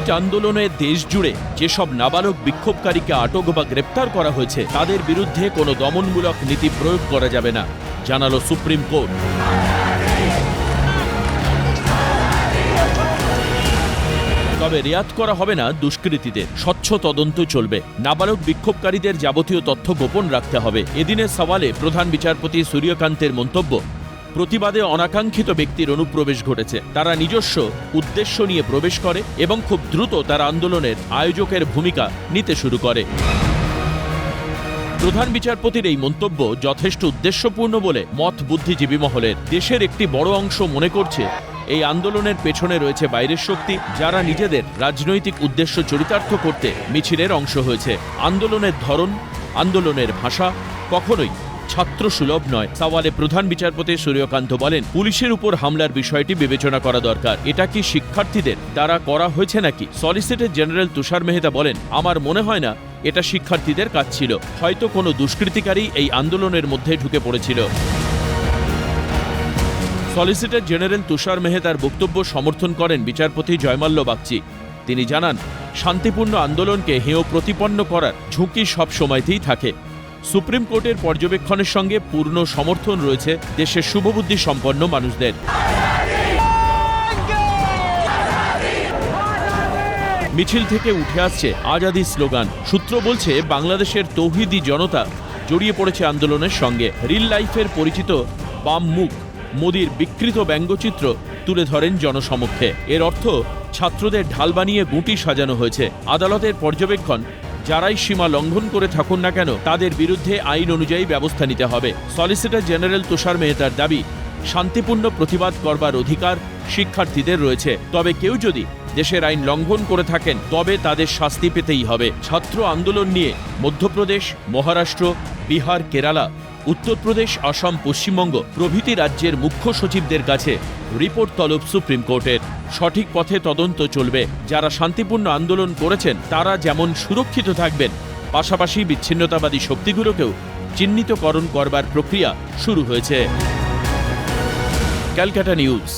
Writ আন্দোলনে দেশ জুড়ে যেসব নাবালক বিক্ষোভকারীকে আটক বা গ্রেপ্তার করা হয়েছে তাদের বিরুদ্ধে কোনো দমনমূলক নীতি প্রয়োগ করা যাবে না, জানালো সুপ্রিম কোর্ট। তবে রেয়াত করা হবে না দুষ্কৃতীদের, স্বচ্ছ তদন্ত চলবে। নাবালক বিক্ষোভকারীদের যাবতীয় তথ্য গোপন রাখতে হবে। এদিনের সওয়ালে প্রধান বিচারপতি সূর্যকান্তের মন্তব্য, প্রতিবাদে অনাকাঙ্ক্ষিত ব্যক্তির অনুপ্রবেশ ঘটেছে। তারা নিজস্ব উদ্দেশ্য নিয়ে প্রবেশ করে এবং খুব দ্রুত তারা আন্দোলনের আয়োজকের ভূমিকা নিতে শুরু করে। প্রধান বিচারপতির এই মন্তব্য যথেষ্ট উদ্দেশ্যপূর্ণ বলে মত বুদ্ধিজীবী মহলের। দেশের একটি বড় অংশ মনে করছে এই আন্দোলনের পেছনে রয়েছে বাইরের শক্তি, যারা নিজেদের রাজনৈতিক উদ্দেশ্য চরিতার্থ করতে মিছিলের অংশ হয়েছে। আন্দোলনের ধরন, আন্দোলনের ভাষা কখনোই ছাত্র সুলভ নয়। সওয়ালে প্রধান বিচারপতি সূর্যকান্ত বলেন, পুলিশের উপর হামলার বিষয়টি বিবেচনা করা দরকার। এটা কি শিক্ষার্থীদের দ্বারা করা হয়েছে নাকি? সলিসিটর জেনারেল তুষার মেহতা বলেন, আমার মনে হয় না এটা শিক্ষার্থীদের কাজ ছিল, হয়তো কোনো দুষ্কৃতিকারী এই আন্দোলনের মধ্যে ঢুকে পড়েছিল। সলিসিটর জেনারেল তুষার মেহতার বক্তব্য সমর্থন করেন বিচারপতি জয়মাল্য বাগচি। তিনি জানান, শান্তিপূর্ণ আন্দোলনকে হেয় প্রতিপন্ন করার ঝুঁকি সব সময়তেই থাকে। সুপ্রিম কোর্টের পর্যবেক্ষণের সঙ্গে পূর্ণ সমর্থন রয়েছে দেশের শুভবুদ্ধি সম্পন্ন মানুষদের। মিছিল থেকে উঠে আসছে আজাদি স্লোগান। সূত্র বলছে, বাংলাদেশের তৌহিদি জনতা জড়িয়ে পড়েছে আন্দোলনের সঙ্গে। রিল লাইফের পরিচিত বাম মুখ মোদির বিকৃত ব্যঙ্গচিত্র তুলে ধরেন জনসমক্ষে। এর অর্থ, ছাত্রদের ঢাল বানিয়ে গুটি সাজানো হয়েছে। আদালতের পর্যবেক্ষণ, যারাই সীমা লঙ্ঘন করে থাকুন না কেন তাদের বিরুদ্ধে আইন অনুযায়ী ব্যবস্থা নিতে হবে। সলিসিটর জেনারেল তুষার মেহতার দাবি, শান্তিপূর্ণ প্রতিবাদ করবার অধিকার শিক্ষার্থীদের রয়েছে, তবে কেউ যদি দেশের আইন লঙ্ঘন করে থাকেন তবে তাদের শাস্তি পেতেই হবে। ছাত্র আন্দোলন নিয়ে মধ্যপ্রদেশ, মহারাষ্ট্র, বিহার, কেরালা, উত্তরপ্রদেশ, আসাম, পশ্চিমবঙ্গ প্রভৃতি রাজ্যের মুখ্য সচিবদের কাছে রিপোর্ট তলব সুপ্রিম কোর্টের। সঠিক পথে তদন্ত চলবে। যারা শান্তিপূর্ণ আন্দোলন করেছেন তারা যেমন সুরক্ষিত থাকবেন, পাশাপাশি বিচ্ছিন্নতাবাদী শক্তিগুলোকেও চিহ্নিতকরণ করবার প্রক্রিয়া শুরু হয়েছে। ক্যালকাটা নিউজ।